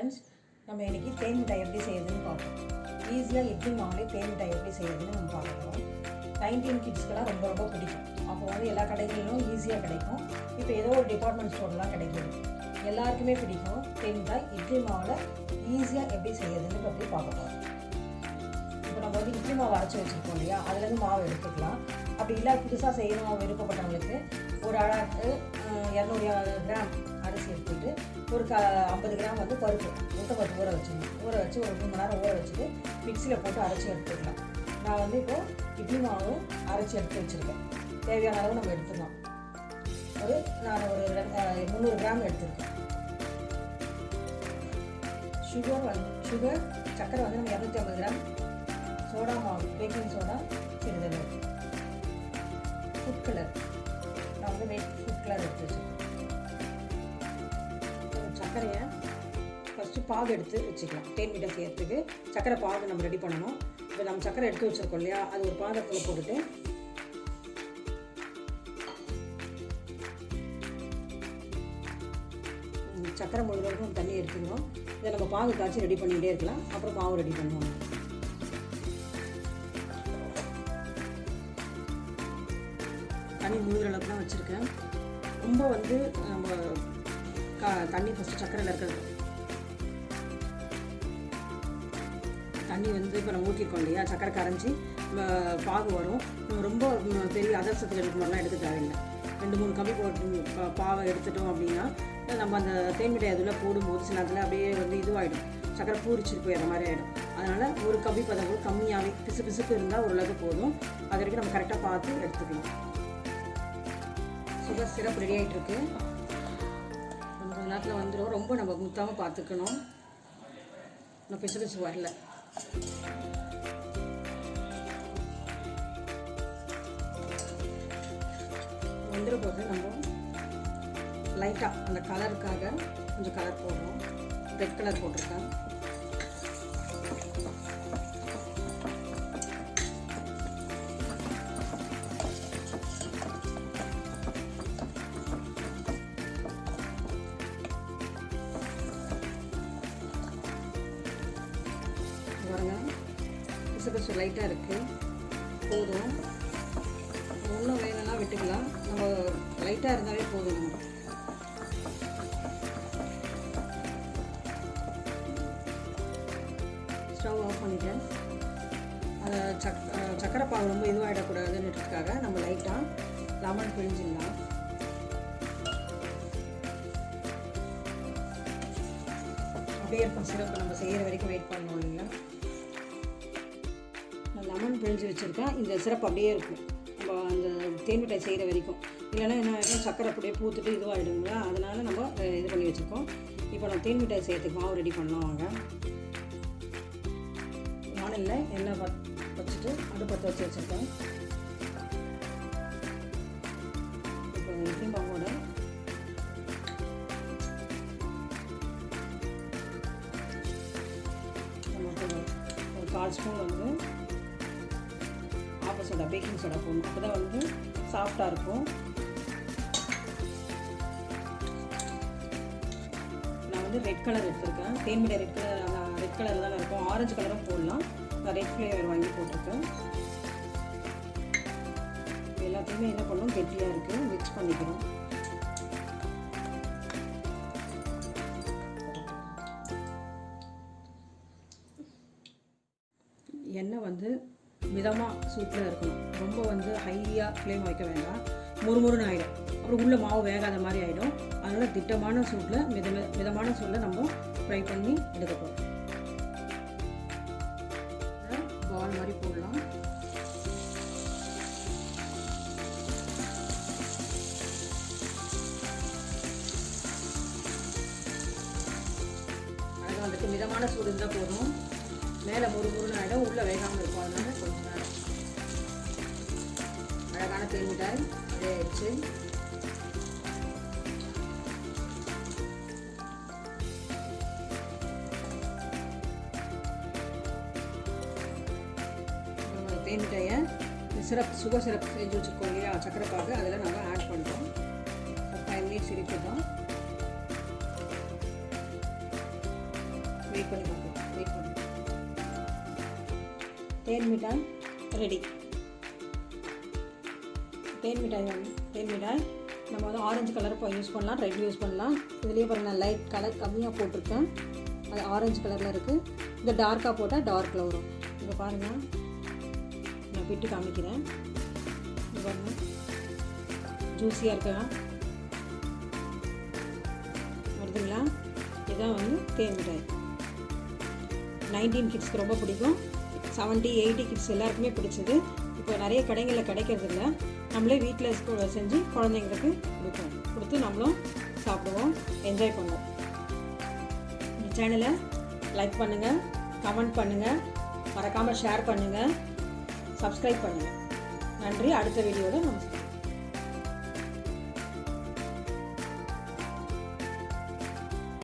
Friends, நம்ம இன்றைக்கி தேன் மிட்டாய் எப்படி செய்யுதுன்னு பார்ப்போம். ஈஸியாக இட்லி மாவுலேயே தேன் மிட்டாய் எப்படி செய்யுதுன்னு நம்ம பார்க்கலாம். 90's கிட்ஸ்க்கெலாம் ரொம்ப ரொம்ப பிடிக்கும். அப்போ வந்து எல்லா கடைகளிலும் ஈஸியாக கிடைக்கும். இப்போ ஏதோ ஒரு டிபார்ட்மெண்ட் ஸ்டோர்லாம் கிடைக்குது. எல்லாருக்குமே பிடிக்கும் தேன் மிட்டாய். இட்லி மாவில் ஈஸியாக எப்படி செய்யுதுன்னு பற்றி பார்க்க போகிறோம். இப்போ நம்ம வந்து இட்லி மாவு அரைச்சி வச்சுருக்கோம் இல்லையா, அதுலேருந்து மாவு எடுத்துக்கலாம். அப்படி இல்லை புதுசாக செய்யணும் விருப்பப்பட்டவங்களுக்கு ஒரு அளவுக்கு 200 கிராம் அரிசி எடுத்துக்கிட்டு ஒரு 50 கிராம் வந்து பருப்பு ஊற வச்சுக்கணும். ஊற வச்சு ஒரு 3 மணி நேரம் ஊற வச்சுட்டு மிக்சியில் போட்டு அரைச்சி எடுத்துக்கலாம். நான் வந்து இப்போது இட்லி மாவு அரைச்சி எடுத்து வச்சுருக்கேன். தேவையான அளவு நம்ம எடுத்துக்கலாம். நான் ஒரு 300 கிராம் எடுத்துருக்கேன். சுகர் சக்கரை வந்து நம்ம 250 கிராம், சோடா மாவு பேக்கிங் சோடா சிறிதளவு, ஃபுட் கலர் நான் வந்து ஃபுட் கலர் எடுத்து வச்சுருக்கேன். சர்க்கரையை ஃபஸ்ட்டு பாகு எடுத்து வச்சுக்கலாம். தேன் மிட்டாய் செய்யறதுக்கு சர்க்கரை பாகு நம்ம ரெடி பண்ணணும். இப்போ நம்ம சர்க்கரை எடுத்து வச்சுருக்கோம் இல்லையா, அது ஒரு பாத்திரத்தில் போட்டுட்டு சர்க்கரை முழுவதும் தண்ணி எடுத்துக்கணும். இதை நம்ம பாகு காய்ச்சி ரெடி பண்ணிகிட்டே இருக்கலாம். அப்புறம் மாவு ரெடி பண்ணுவோம். தண்ணி முழுகிற அளவுக்கு தான் வச்சுருக்கேன். ரொம்ப வந்து நம்ம தண்ணி ஃபஸ்ட்டு சர்க்கரையில் இருக்கிறது தண்ணி வந்து இப்போ நம்ம ஊற்றிருக்கோம் இல்லையா, சர்க்கரை கரைஞ்சி பாகு வரும். ரொம்ப பெரிய அதர்சத்தில் எடுக்க மாதிரிலாம் எடுக்க தேவையில்லை. 2-3 கம்பி போட்டு பாவை எடுத்துட்டோம் அப்படின்னா நம்ம அந்த தேன் மிட்டாய் அதில் போடும்போது சில நேரத்தில் அப்படியே வந்து இதுவாகிடும், சர்க்கரை பூரிச்சிட்டு போயிடுற மாதிரி ஆகிடும். அதனால் ஒரு கம்பி பதம் கூட கம்மியாகவே பிசுக்கு இருந்தால் ஓரளவுக்கு போதும். அது வரைக்கும் நம்ம கரெக்டாக பார்த்து எடுத்துக்கலாம். சுகர் சிரப் ரெடி ஆகிட்டுருக்கு. கொஞ்ச நேரத்தில் வந்துடும். ரொம்ப நம்ம முத்தாமல் பார்த்துக்கணும். இன்னும் பிசு வரல. வந்துட போது நம்ம லைட்டாக அந்த கலருக்காக கொஞ்சம் கலர் போடுறோம். ரெட் கலர் போட்டிருக்கேன். பாருங்க, பிசு லைட்டாக இருக்குது. போதும். இன்னும் வேணும்னா விட்டுக்கலாம். நம்ம லைட்டாக இருந்தாலே போதும். ஸ்டவ் ஆஃப் பண்ணிட்டேன். அதை சக்கரை பாகு ரொம்ப இதுவாகிடக்கூடாதுன்றதுக்காக நம்ம லைட்டாக லெமன் பிழிஞ்சிடலாம். அப்படியே இருக்கும் சிரப்பு. நம்ம செய்கிற வரைக்கும் வெயிட் பண்ணணும் இல்லைங்களா. நான் லெமன் பிழிஞ்சு வச்சுருக்கேன். இந்த சிரப்பு அப்படியே இருக்கும் நம்ம அந்த தேன் மிட்டாய் செய்கிற வரைக்கும். இல்லைன்னா என்ன ஆகிடும், சக்கரை அப்படியே பூத்துட்டு இதுவாகிடுங்களா. அதனால் நம்ம இது பண்ணி வச்சுருக்கோம். இப்போ நான் தேன் மிட்டாய் செய்யறதுக்கு மாவு ரெடி பண்ணோம். வாங்க, வானல்ல எண்ணெய் வச்சுட்டு அடுப்பத்தை வச்சு வச்சுருக்கேன். இப்போ இட்லி மாவோட நமக்கு ஒரு 1/4 ஸ்பூன் வந்து சோடா பேக்கிங் சோடா போடணும். அப்போ தான் வந்து சாஃப்டாக இருக்கும். நான் வந்து ரெட் கலர் எடுத்துருக்கேன். தேன் மிட்டாய் ரெட் கலர் தான் இருக்கும். ஆரஞ்சு கலரும் போடலாம். நான் ரெட் ஃப்ளேவர் வாங்கி போட்டிருக்கேன். எல்லாத்தையுமே என்ன பண்ணணும், கெட்டியாக இருக்குது, மிக்ஸ் பண்ணிக்கிறோம். எண்ணெய் வந்து மிதமாக சூட்டில் இருக்கணும். ரொம்ப வந்து ஹையாக ஃப்ளேம் வைக்க வேண்டாம். முறுமுறுன்னு ஆகிடும். அப்புறம் உள்ளே மாவு வேகாத மாதிரி ஆகிடும். அதனால் திட்டமான சூட்டில் மிதமான சூட்டில் நம்ம ஃப்ரை பண்ணி எடுக்க போகிறோம். பால் மாதிரி போடலாம். அழகாக வந்துட்டு மிதமான சூடு இருந்தால் போதும். மேலே முறுமுறுன்னு ஆகிடும், உள்ளே வேகாமல் இருக்கும். அதனால கொஞ்சம் நேரம். அழகான தேன் மிட்டாய் அதே ஆயிடுச்சு. தேன் மிட்டாயை சிரப் சுகர் சிரப் செஞ்சு வச்சுருக்கோம் இல்லையா, சக்கரை பாகு, அதில் நம்ம ஆட் பண்ணுறோம். 5 மினிட்ஸ் இருக்கட்டும். வெயிட் பண்ணி பார்க்கலாம். வெயிட் பண்ணி தேன் மிட்டாய் ரெடி. தேன் மிட்டாய் நம்ம வந்து ஆரஞ்சு கலர் இப்போ யூஸ் பண்ணலாம், ரெட் யூஸ் பண்ணலாம். இதுலேயே பாருங்கள் நான் லைட் கலர் கம்மியாக போட்டிருக்கேன், அது ஆரஞ்சு கலரில் இருக்குது. இந்த டார்க்காக போட்டால் டார்க்கில் வரும். இங்கே பாருங்கள், நான் பிட்டு காமிக்கிறேன். இங்கே பாருங்கள், ஜூஸியாக இருக்கா வருதுங்களா? இதுதான் வந்து தேன் மிட்டாய். 19 கிட்ஸ்க்கு ரொம்ப பிடிக்கும். 70, 80 கிட்ஸ் எல்லாருக்குமே பிடிச்சது. இப்போ நிறைய கடைகளில் கிடைக்கிறதில்ல. நம்மளே வீட்டில் செஞ்சு குழந்தைங்களுக்கு கொடுத்து நம்மளும் சாப்பிடுவோம், என்ஜாய் பண்ணுவோம். இந்த சேனலை லைக் பண்ணுங்கள், கமெண்ட் பண்ணுங்கள், மறக்காமல் ஷேர் பண்ணுங்கள், சப்ஸ்கிரைப் பண்ணுங்கள். நன்றி. அடுத்த வீடியோவில் நம்ம